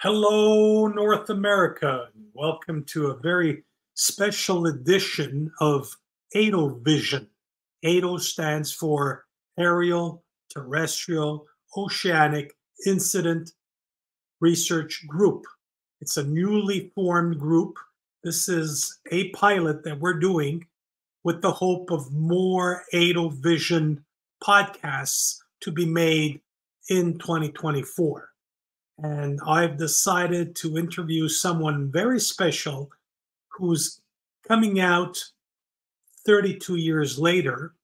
Hello, North America. Welcome to a very special edition of ATO Vision. ATO stands for Aerial, Terrestrial, Oceanic Incident Research Group. It's a newly formed group. This is a pilot that we're doing with the hope of more ATO Vision podcasts to be made in 2024. And I've decided to interview someone very special who's coming out 32 years later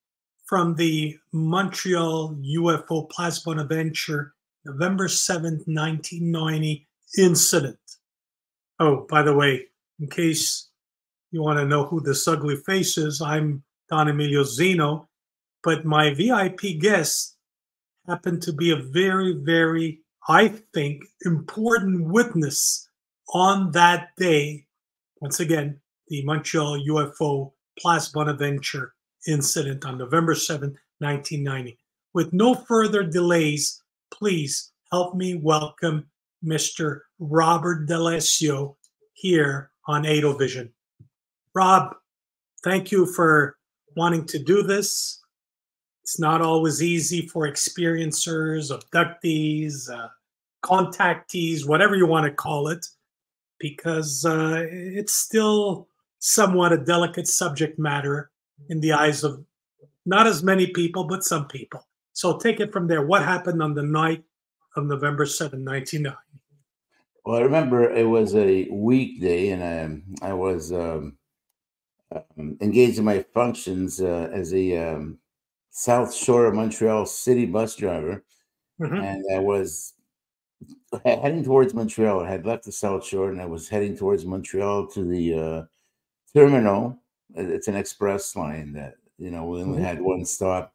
from the Montreal UFO Bonaventure November 7th, 1990 incident. Oh, by the way, in case you want to know who this ugly face is, I'm Don Emilio Zeno, but my VIP guest happened to be a very, I think, important witness on that day. Once again, the Montreal UFO Bonaventure incident on November 7th, 1990. With no further delays, please help me welcome Mr. Robert D'Alessio here on ATO Vision. Rob, thank you for wanting to do this. It's not always easy for experiencers, abductees, contactees, whatever you want to call it, because it's still somewhat a delicate subject matter in the eyes of not as many people, but some people. So take it from there. What happened on the night of November 7, 1990? Well, I remember it was a weekday, and I was engaged in my functions as a South Shore of Montreal city bus driver, and I was heading towards Montreal. I had left the South Shore, and I was heading towards Montreal to the terminal. It's an express line that, we only had one stop.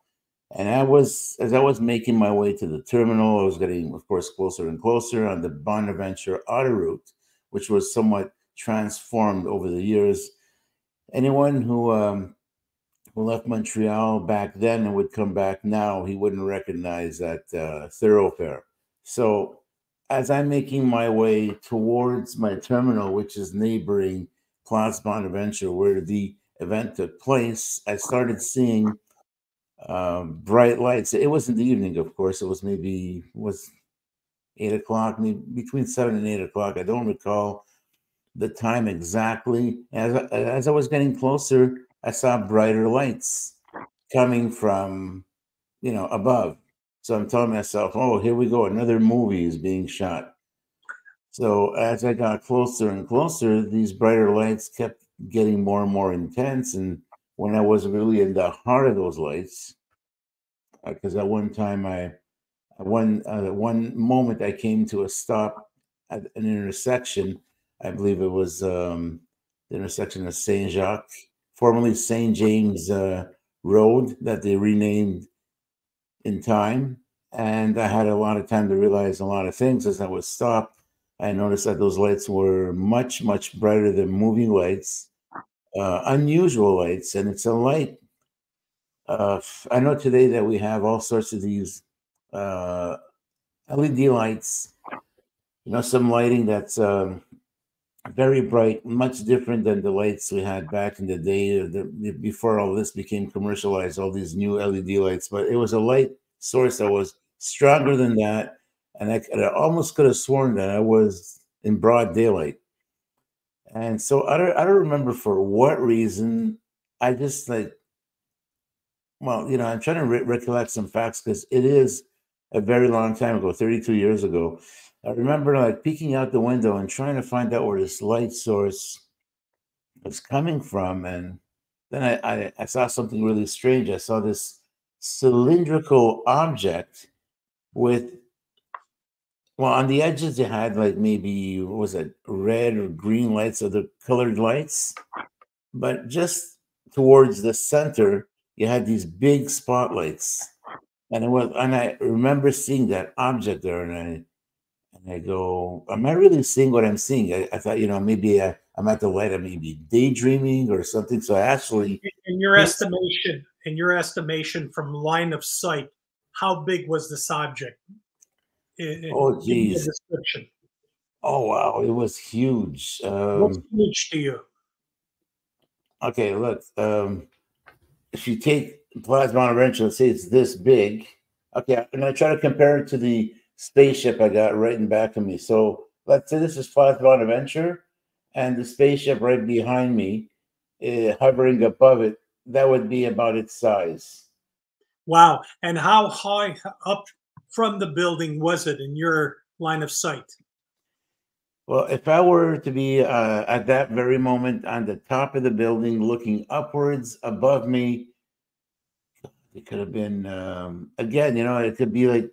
And as I was making my way to the terminal, I was getting, of course, closer and closer on the Bonaventure auto route, which was somewhat transformed over the years. Anyone who left Montreal back then and would come back now, he wouldn't recognize that thoroughfare. So as I'm making my way towards my terminal, which is neighboring Place Bonaventure, where the event took place, I started seeing bright lights. It was in the evening, of course. It was 8 o'clock, maybe between 7 and 8 o'clock. I don't recall the time exactly. As I was getting closer, I saw brighter lights coming from, above. So I'm telling myself, oh, here we go. Another movie is being shot. So as I got closer and closer, these brighter lights kept getting more and more intense. And when I was really in the heart of those lights, because at one time, one moment I came to a stop at an intersection. I believe it was the intersection of Saint Jacques, formerly St. James Road, that they renamed in time. And I had a lot of time to realize a lot of things. As I was stopped, I noticed that those lights were much brighter than movie lights, unusual lights. And it's a light. I know today that we have all sorts of these LED lights, some lighting that's very bright, much different than the lights we had back in the day, before all this became commercialized, all these new LED lights. But it was a light source that was stronger than that. And I almost could have sworn that I was in broad daylight. And so I don't remember for what reason. I just I'm trying to recollect some facts, because it is a very long time ago, 32 years ago. I remember peeking out the window and trying to find out where this light source was coming from. And then I saw something really strange. I saw this cylindrical object with, on the edges, you had maybe, what was it, red or green lights, or the colored lights. But just towards the center, you had these big spotlights. And I remember seeing that object there, and I go, am I really seeing what I'm seeing? I thought, maybe I'm at the light, I may be daydreaming or something. So I actually, in your estimation from line of sight, how big was this object? Oh, geez. Oh wow, it was huge. What's huge to you? Okay, look. If you take plasma Bonaventure, let's say it's this big. Okay, and I try to compare it to the spaceship I got right in back of me. So let's say this is plasma Bonaventure, and the spaceship right behind me, hovering above it. That would be about its size. Wow. And how high up from the building was it in your line of sight? Well, if I were to be at that very moment on the top of the building, looking upwards above me, it could have been again, it could be like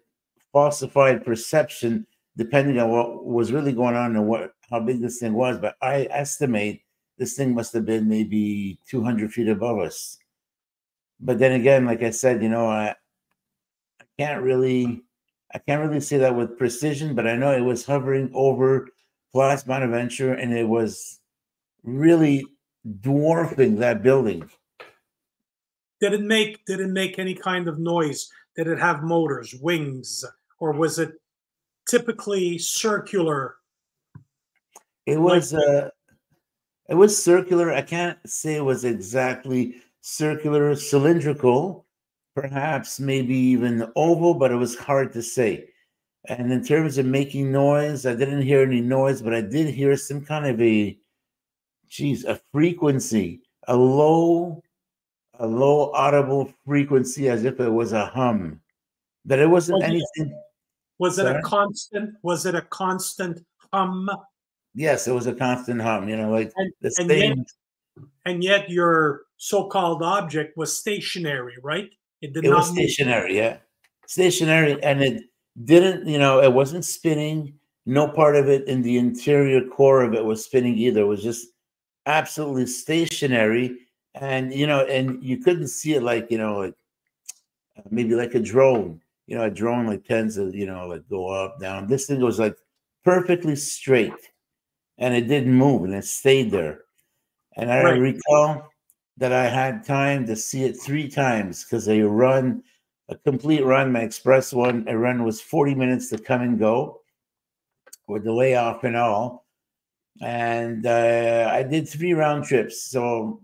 falsified perception depending on what was really going on and what how big this thing was. But I estimate this thing must have been maybe 200 feet above us. But then again, like I said, can't really I can't really say that with precision, but I know it was hovering over Place Bonaventure and it was really dwarfing that building. Did it make any kind of noise? Did it have motors, wings, or was it typically circular? It Like was uh it was circular. I can't say it was exactly circular, cylindrical, perhaps maybe even oval, but it was hard to say. And in terms of making noise, I didn't hear any noise, but I did hear some kind of a frequency, a low audible frequency as if it was a hum. But it wasn't was it, anything. was it a Sorry? constant? Was it a constant hum? Yes, it was a constant hum, like And the and yet same. and yet your so-called object was stationary, right? It did It was not move. stationary, yeah. Stationary, and it didn't, it wasn't spinning. No part of it in the interior core of it was spinning either. It was just absolutely stationary. And and you couldn't see it like, like maybe like a drone. A drone like tends to, like go up, down. This thing was like perfectly straight and it didn't move and it stayed there. And I Right. recall that I had time to see it 3 times because a complete run, my express one, a run was 40 minutes to come and go with the layoff and all. And I did 3 round trips. So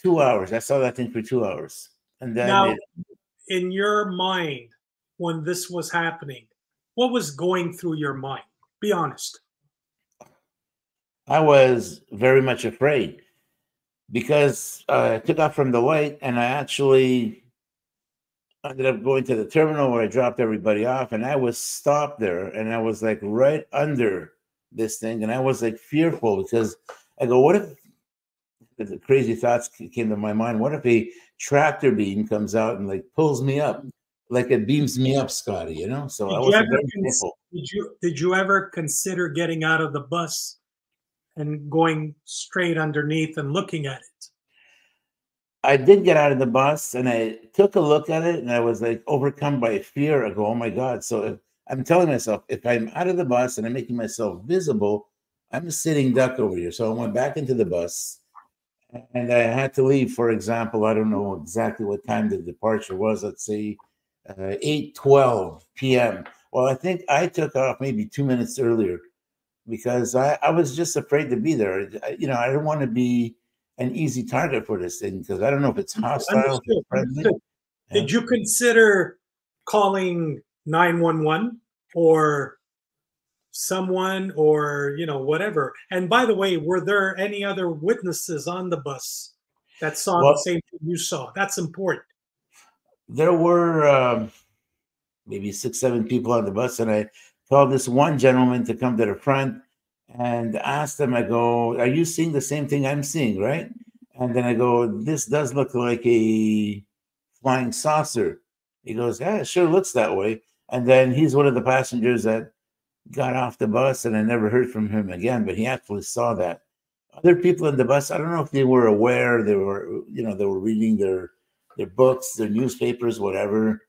2 hours. I saw that thing for 2 hours. And then Now, in your mind, when this was happening, what was going through your mind? Be honest. I was very much afraid because I took off from the light and I actually ended up going to the terminal where I dropped everybody off, and I was stopped there, and I was like right under this thing, and I was like fearful because I go, what if the crazy thoughts came to my mind? What if a tractor beam comes out and like pulls me up, like it beams me up, Scotty? So I Did you was ever very fearful. did you ever consider getting out of the bus and going straight underneath and looking at it? I did get out of the bus and I took a look at it and I was like overcome by fear. I go, oh my God. So I'm telling myself, if I'm out of the bus and I'm making myself visible, I'm a sitting duck over here. So I went back into the bus and I had to leave. For example, I don't know exactly what time the departure was. Let's say 8:12 p.m. Well, I think I took off maybe 2 minutes earlier because I was just afraid to be there. I don't want to be an easy target for this thing because I don't know if it's hostile, if it's Understood. friendly. Understood. Yeah. Did you consider calling 911 or someone or whatever? And by the way, were there any other witnesses on the bus that saw the Well, same thing you saw? That's important. there were maybe 6, 7 people on the bus, and I called this one gentleman to come to the front and asked him, I go, are you seeing the same thing I'm seeing, right? And then I go, this does look like a flying saucer. He goes, yeah, it sure looks that way. And then he's one of the passengers that got off the bus, and I never heard from him again, but he actually saw that. Other people in the bus, I don't know if they were aware, they were reading their books, their newspapers, whatever,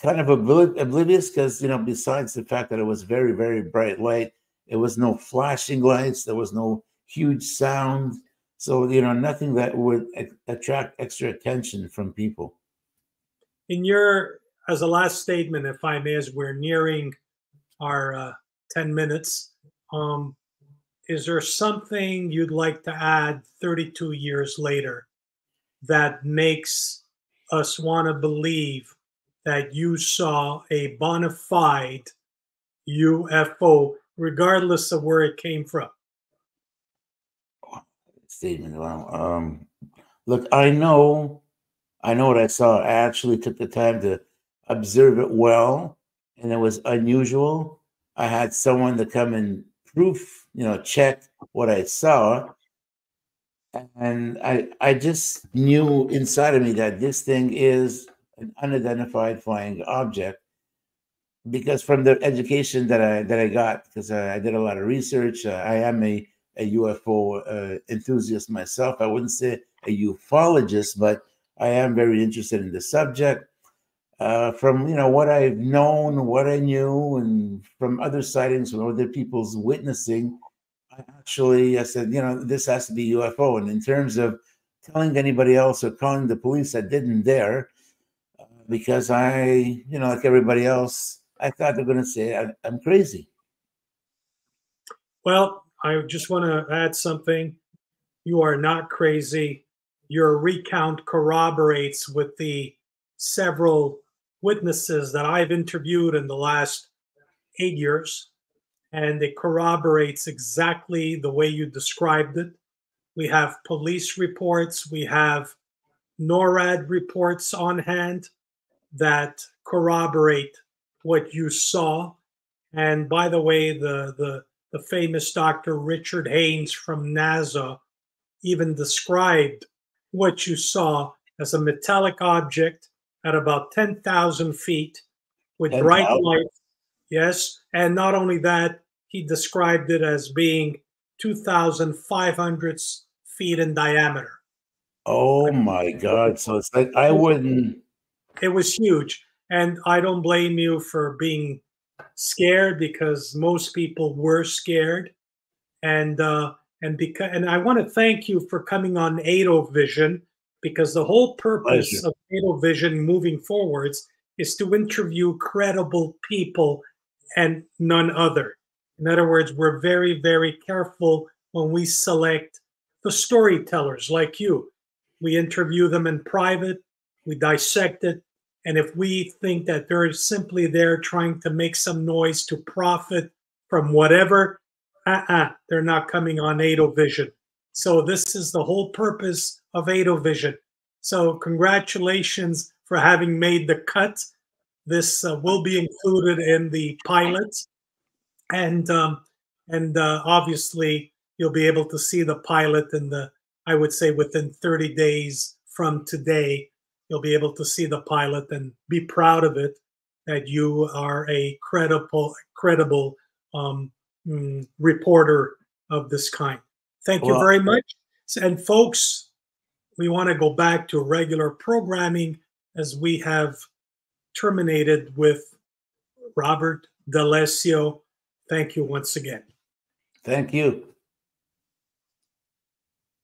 kind of oblivious because, besides the fact that it was very, very bright light, it was no flashing lights, there was no huge sound. So, nothing that would attract extra attention from people. In your, as a last statement, if I may, as we're nearing our 10 minutes Um, is there something you'd like to add 32 years later that makes us want to believe that you saw a bona fide UFO, regardless of where it came from? Statement. Wow. Look, I know what I saw. I actually took the time to observe it well, and it was unusual. I had someone to come and check what I saw. And I just knew inside of me that this thing is an unidentified flying object, because from the education that I got, because I did a lot of research. I am a UFO enthusiast myself. I wouldn't say a ufologist, but I am very interested in the subject. From what I've known, what I knew, and from other sightings, from other people's witnessing, I said, this has to be UFO. And in terms of telling anybody else or calling the police, I didn't dare, because like everybody else, I thought they're going to say I'm crazy. Well, I just want to add something. You are not crazy. Your recount corroborates with the several witnesses that I've interviewed in the last 8 years, and it corroborates exactly the way you described it. We have police reports, we have NORAD reports on hand that corroborate what you saw. And by the way, the famous Dr. Richard Haynes from NASA even described what you saw as a metallic object at about 10,000 feet with 10, bright lights. Yes. And not only that, he described it as being 2,500 feet in diameter. Oh my God. So it's like I wouldn't. It was huge. And I don't blame you for being scared, because most people were scared. And I want to thank you for coming on ATO Vision, because the whole purpose Pleasure. of ATO Vision moving forwards is to interview credible people and none other. In other words, we're very, very careful when we select the storytellers like you. We interview them in private, we dissect it, and if we think that they're simply there trying to make some noise to profit from whatever, they're not coming on ATO Vision. So this is the whole purpose of ATO Vision. So congratulations for having made the cut. This will be included in the pilot, and obviously you'll be able to see the pilot I would say within 30 days from today. You'll be able to see the pilot and be proud of it, that you are a credible reporter of this kind. Thank you very much. And folks, we want to go back to regular programming, as we have terminated with Robert D'Alessio. Thank you once again. Thank you.